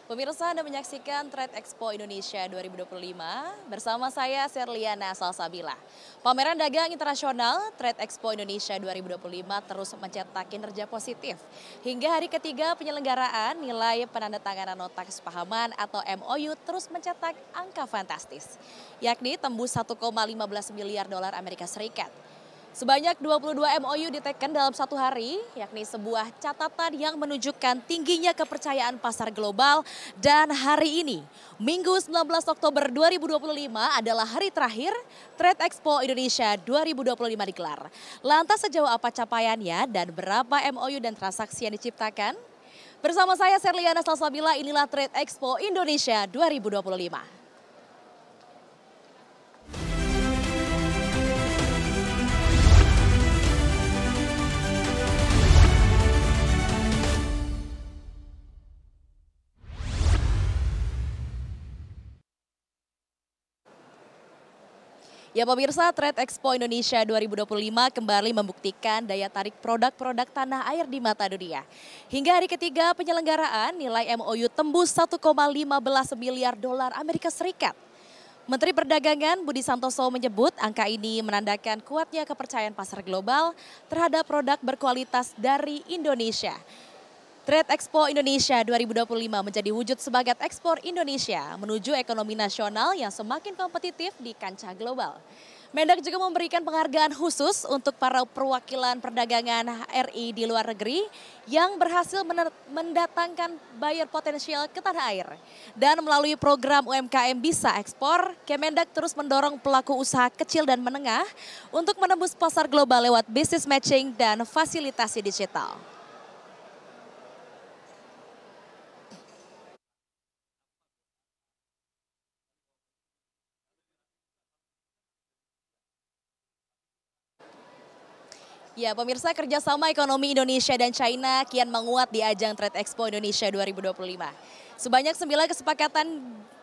Pemirsa, Anda menyaksikan Trade Expo Indonesia 2025 bersama saya Serliana Salsabila. Pameran dagang internasional Trade Expo Indonesia 2025 terus mencetak kinerja positif. Hingga hari ketiga penyelenggaraan, nilai penandatanganan nota kesepahaman atau MOU terus mencetak angka fantastis, yakni tembus 1,15 miliar dolar Amerika Serikat. Sebanyak 22 MOU diteken dalam satu hari, yakni sebuah catatan yang menunjukkan tingginya kepercayaan pasar global. Dan hari ini, Minggu 19 Oktober 2025 adalah hari terakhir Trade Expo Indonesia 2025 digelar. Lantas sejauh apa capaiannya dan berapa MOU dan transaksi yang diciptakan? Bersama saya Serliana Salsabila, inilah Trade Expo Indonesia 2025. Ya pemirsa, Trade Expo Indonesia 2025 kembali membuktikan daya tarik produk-produk tanah air di mata dunia. Hingga hari ketiga penyelenggaraan, nilai MOU tembus 1,15 miliar dolar Amerika Serikat. Menteri Perdagangan Budi Santoso menyebut angka ini menandakan kuatnya kepercayaan pasar global terhadap produk berkualitas dari Indonesia. Trade Expo Indonesia 2025 menjadi wujud sebagai ekspor Indonesia menuju ekonomi nasional yang semakin kompetitif di kancah global. Mendak juga memberikan penghargaan khusus untuk para perwakilan perdagangan RI di luar negeri yang berhasil mendatangkan buyer potensial ke tanah air. Dan melalui program UMKM Bisa Ekspor, Kemendak terus mendorong pelaku usaha kecil dan menengah untuk menembus pasar global lewat business matching dan fasilitasi digital. Ya, pemirsa, kerjasama ekonomi Indonesia dan China kian menguat di ajang Trade Expo Indonesia 2025. Sebanyak 9 kesepakatan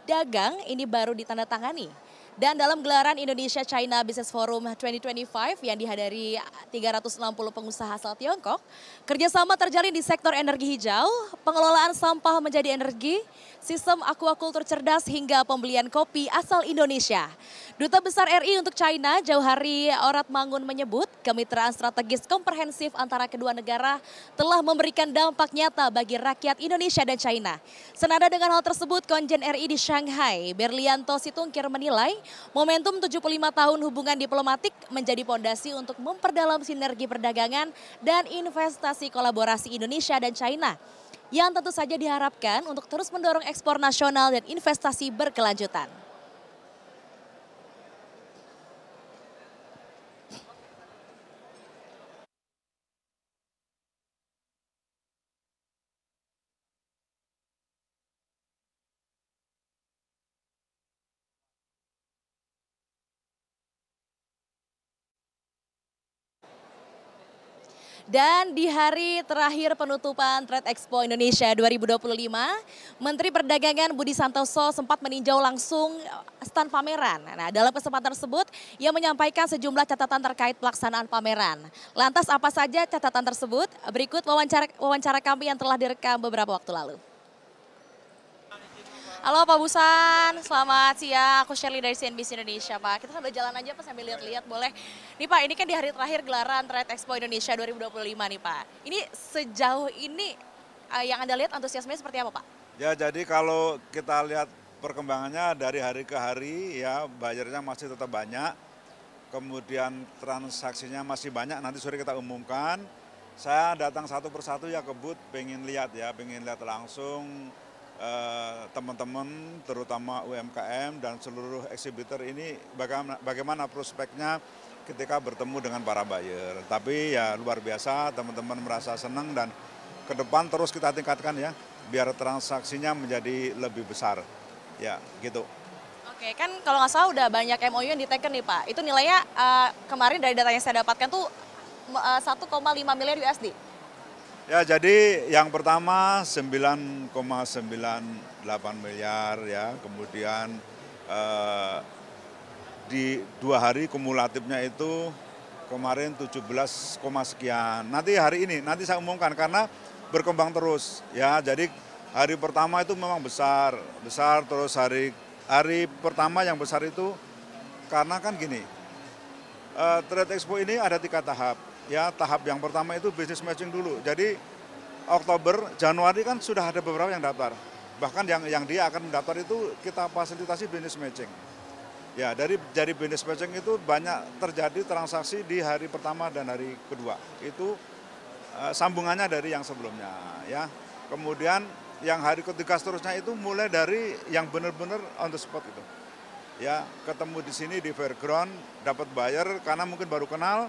dagang ini baru ditandatangani. Dan dalam gelaran Indonesia-China Business Forum 2025 yang dihadiri 360 pengusaha asal Tiongkok, kerjasama terjalin di sektor energi hijau, pengelolaan sampah menjadi energi, sistem aquaculture cerdas hingga pembelian kopi asal Indonesia. Duta Besar RI untuk China, Jauhari Oratmangun menyebut kemitraan strategis komprehensif antara kedua negara telah memberikan dampak nyata bagi rakyat Indonesia dan China. Senada dengan hal tersebut, Konjen RI di Shanghai, Berlianto Situngkir menilai momentum 75 tahun hubungan diplomatik menjadi pondasi untuk memperdalam sinergi perdagangan dan investasi kolaborasi Indonesia dan China, yang tentu saja diharapkan untuk terus mendorong ekspor nasional dan investasi berkelanjutan. Dan di hari terakhir penutupan Trade Expo Indonesia 2025, Menteri Perdagangan Budi Santoso sempat meninjau langsung stand pameran. Nah, dalam kesempatan tersebut, ia menyampaikan sejumlah catatan terkait pelaksanaan pameran. Lantas apa saja catatan tersebut? Berikut wawancara kami yang telah direkam beberapa waktu lalu. Halo Pak Busan, selamat siang. Aku Shirley dari CNBC Indonesia, Pak. Kita sambil jalan aja Pak, sambil lihat-lihat boleh. Nih Pak, ini kan di hari terakhir gelaran Trade Expo Indonesia 2025 nih Pak. Ini sejauh ini yang Anda lihat antusiasmenya seperti apa Pak? Ya, jadi kalau kita lihat perkembangannya dari hari ke hari ya, bayarnya masih tetap banyak. Kemudian transaksinya masih banyak, nanti sore kita umumkan. Saya datang satu persatu ya ke booth, pengen lihat langsung teman-teman terutama UMKM dan seluruh eksibitor ini bagaimana prospeknya ketika bertemu dengan para buyer. Tapi ya luar biasa, teman-teman merasa senang dan ke depan terus kita tingkatkan ya biar transaksinya menjadi lebih besar. Ya gitu. Oke, kan kalau nggak salah udah banyak MOU yang diteken nih Pak. Itu nilainya kemarin dari data yang saya dapatkan tuh 1,5 miliar USD. Ya, jadi yang pertama 9,98 miliar ya, kemudian di 2 hari kumulatifnya itu kemarin 17, sekian. Nanti hari ini, nanti saya umumkan karena berkembang terus ya. Jadi Hari pertama itu memang besar, terus hari pertama yang besar itu karena kan gini, Trade Expo ini ada 3 tahap. Ya, tahap yang pertama itu business matching dulu. Jadi Oktober, Januari kan sudah ada beberapa yang daftar. Bahkan yang dia akan mendaftar itu kita fasilitasi business matching. Ya, dari business matching itu banyak terjadi transaksi di hari pertama dan hari kedua. Itu sambungannya dari yang sebelumnya, ya. Kemudian yang hari ketiga seterusnya itu mulai dari yang benar-benar on the spot itu. Ya, ketemu di sini di fairground, dapat buyer karena mungkin baru kenal.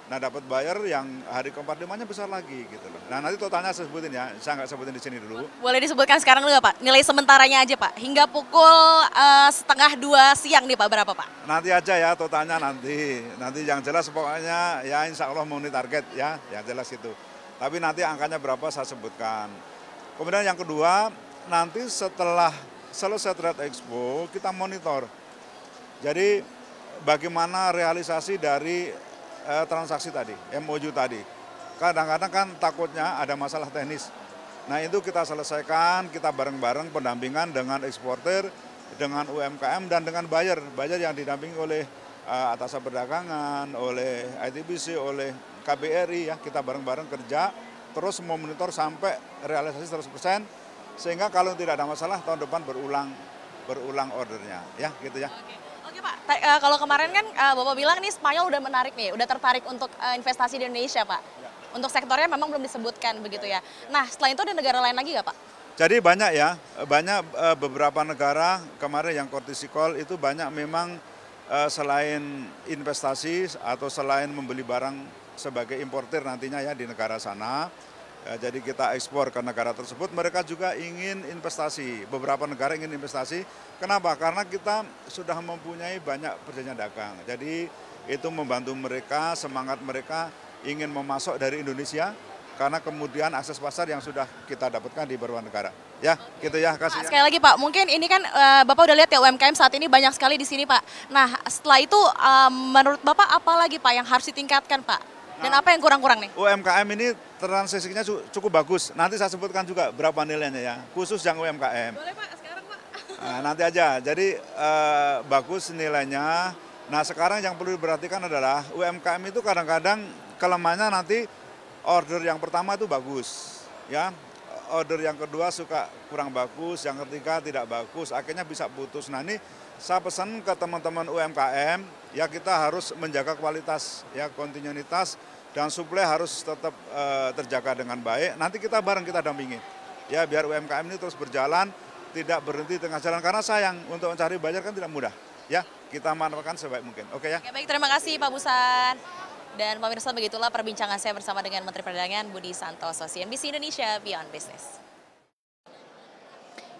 Nah, dapat buyer yang hari keempat limanya besar lagi gitu loh. Nah, nanti totalnya saya sebutin ya, saya nggak sebutin di sini dulu. Boleh disebutkan sekarang dulu nggak Pak? Nilai sementaranya aja Pak, hingga pukul setengah 2 siang nih Pak, berapa Pak? Nanti aja ya totalnya nanti yang jelas pokoknya ya insya Allah memenuhi target ya, yang jelas itu. Tapi nanti angkanya berapa saya sebutkan. Kemudian yang kedua, nanti setelah selesai Trade Expo kita monitor. Jadi bagaimana realisasi dari transaksi tadi, MOU tadi. Kadang-kadang kan takutnya ada masalah teknis. Nah itu kita selesaikan, kita bareng-bareng pendampingan dengan eksportir, dengan UMKM dan dengan buyer yang didampingi oleh atasan perdagangan, oleh ITBC, oleh KBRI ya, kita bareng-bareng kerja, terus memonitor sampai realisasi 100%, sehingga kalau tidak ada masalah tahun depan berulang ordernya, ya gitu ya. Oke Pak, kalau kemarin kan Bapak bilang nih Spanyol udah menarik nih, udah tertarik untuk investasi di Indonesia Pak. Untuk sektornya memang belum disebutkan begitu ya. Nah setelah itu ada negara lain lagi nggak Pak? Jadi banyak ya, beberapa negara kemarin yang kortisikol itu banyak memang selain investasi atau selain membeli barang sebagai importir nantinya ya di negara sana. Jadi kita ekspor ke negara tersebut, mereka juga ingin investasi, beberapa negara ingin investasi. Kenapa? Karena kita sudah mempunyai banyak perjanjian dagang. Jadi itu membantu mereka, semangat mereka ingin memasok dari Indonesia, karena kemudian akses pasar yang sudah kita dapatkan di beberapa negara. Ya, gitu ya, kasih. Sekali lagi Pak, mungkin ini kan Bapak udah lihat ya UMKM saat ini banyak sekali di sini Pak. Nah setelah itu menurut Bapak apa lagi Pak yang harus ditingkatkan Pak? Dan apa yang kurang-kurang nih? UMKM ini transisinya cukup bagus. Nanti saya sebutkan juga berapa nilainya ya, khusus yang UMKM. Boleh Pak, sekarang Pak. Nah, nanti aja, jadi bagus nilainya. Nah sekarang yang perlu diperhatikan adalah UMKM itu kadang-kadang kelemahannya nanti order yang pertama itu bagus, ya. Order yang kedua suka kurang bagus, yang ketiga tidak bagus, akhirnya bisa putus. Nah ini saya pesan ke teman-teman UMKM, ya kita harus menjaga kualitas, ya kontinuitas dan suplai harus tetap terjaga dengan baik. Nanti kita bareng kita dampingi, ya biar UMKM ini terus berjalan, tidak berhenti tengah jalan. Karena sayang untuk mencari buyer kan tidak mudah, ya kita manfaatkan sebaik mungkin. Oke ya. Oke, baik, terima kasih Pak Busan. Dan pemirsa begitulah perbincangan saya bersama dengan Menteri Perdagangan Budi Santoso, CNBC Indonesia Beyond Business.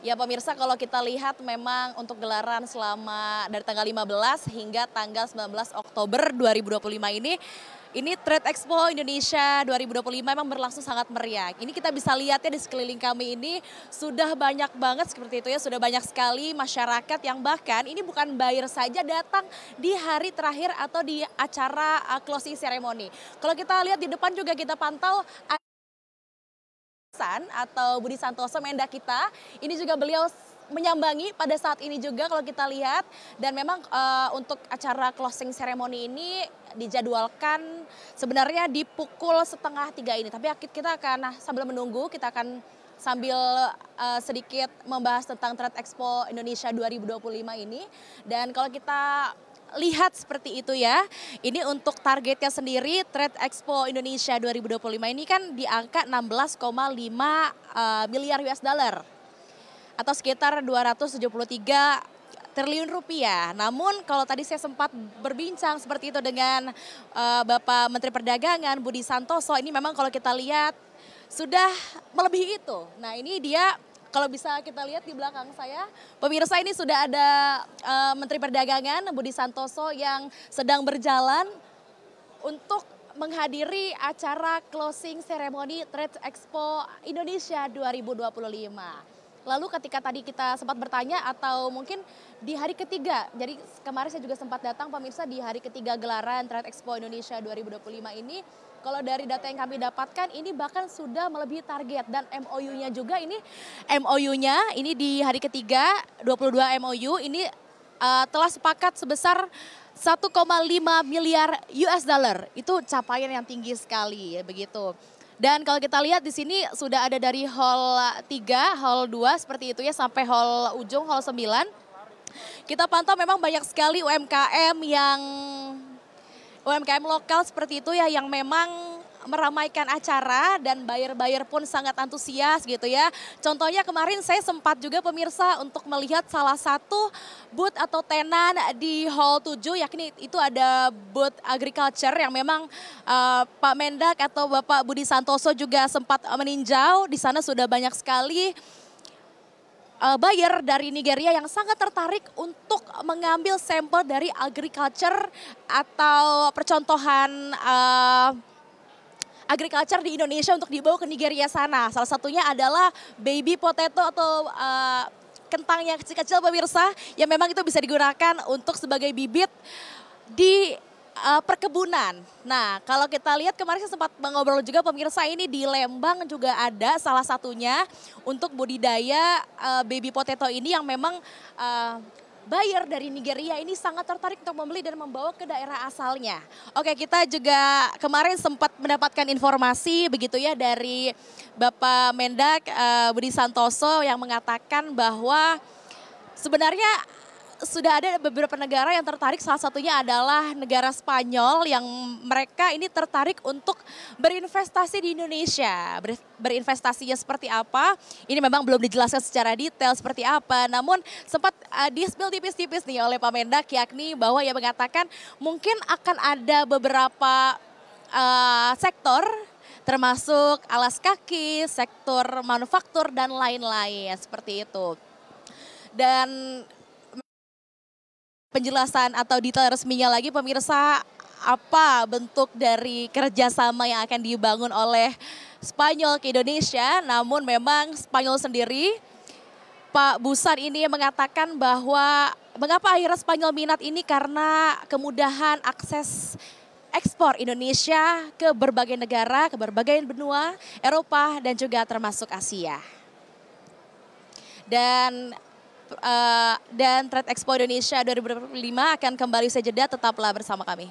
Ya pemirsa, kalau kita lihat memang untuk gelaran selama dari tanggal 15 hingga tanggal 19 Oktober 2025 ini Trade Expo Indonesia 2025 memang berlangsung sangat meriah. Ini kita bisa lihat ya di sekeliling kami ini sudah banyak banget seperti itu ya, sudah banyak sekali masyarakat yang bahkan ini bukan buyer saja datang di hari terakhir atau di acara closing ceremony. Kalau kita lihat di depan juga kita pantau atau Budi Santoso Mendak kita, ini juga beliau menyambangi pada saat ini juga kalau kita lihat, dan memang untuk acara closing ceremony ini dijadwalkan sebenarnya di pukul 2:30 ini, tapi kita akan sambil menunggu kita akan sambil sedikit membahas tentang Trade Expo Indonesia 2025 ini. Dan kalau kita lihat seperti itu ya, ini untuk targetnya sendiri Trade Expo Indonesia 2025 ini kan di angka 16,5 miliar US dollar atau sekitar 273 triliun rupiah. Namun kalau tadi saya sempat berbincang seperti itu dengan Bapak Menteri Perdagangan Budi Santoso, ini memang kalau kita lihat sudah melebihi itu. Nah ini dia, kalau bisa kita lihat di belakang saya, pemirsa, ini sudah ada Menteri Perdagangan Budi Santoso yang sedang berjalan untuk menghadiri acara closing ceremony Trade Expo Indonesia 2025. Lalu ketika tadi kita sempat bertanya atau mungkin di hari ketiga, jadi kemarin saya juga sempat datang pemirsa di hari ketiga gelaran Trade Expo Indonesia 2025 ini, kalau dari data yang kami dapatkan ini bahkan sudah melebihi target dan MOU-nya juga ini di hari ketiga 22 MOU ini telah sepakat sebesar 1,5 miliar US dollar. Itu capaian yang tinggi sekali ya begitu. Dan kalau kita lihat di sini sudah ada dari hall 3, hall 2 seperti itu ya sampai hall ujung, hall 9. Kita pantau memang banyak sekali UMKM lokal seperti itu ya yang memang meramaikan acara dan buyer-buyer pun sangat antusias gitu ya. Contohnya kemarin saya sempat juga pemirsa untuk melihat salah satu booth atau tenan di Hall 7 yakni itu ada booth agriculture yang memang Pak Mendak atau Bapak Budi Santoso juga sempat meninjau. Di sana sudah banyak sekali buyer dari Nigeria yang sangat tertarik untuk mengambil sampel dari agriculture atau percontohan agriculture di Indonesia untuk dibawa ke Nigeria sana. Salah satunya adalah baby potato atau kentang yang kecil-kecil pemirsa yang memang itu bisa digunakan untuk sebagai bibit di perkebunan. Nah, kalau kita lihat kemarin saya sempat mengobrol juga pemirsa ini di Lembang juga ada salah satunya untuk budidaya baby potato ini yang memang buyer dari Nigeria ini sangat tertarik untuk membeli dan membawa ke daerah asalnya. Oke, kita juga kemarin sempat mendapatkan informasi begitu ya dari Bapak Mendak Budi Santoso yang mengatakan bahwa sebenarnya sudah ada beberapa negara yang tertarik, salah satunya adalah negara Spanyol yang mereka ini tertarik untuk berinvestasi di Indonesia. Berinvestasinya seperti apa, ini memang belum dijelaskan secara detail seperti apa, namun sempat di-spill tipis-tipis nih oleh Pak Mendak, yakni bahwa ia mengatakan mungkin akan ada beberapa sektor termasuk alas kaki, sektor manufaktur dan lain-lain seperti itu. Dan penjelasan atau detail resminya lagi pemirsa apa bentuk dari kerjasama yang akan dibangun oleh Spanyol ke Indonesia. Namun memang Spanyol sendiri Pak Busan ini mengatakan bahwa mengapa akhirnya Spanyol minat ini karena kemudahan akses ekspor Indonesia ke berbagai negara, ke berbagai benua Eropa dan juga termasuk Asia. Dan Trade Expo Indonesia 2025 akan kembali usai jeda, tetaplah bersama kami.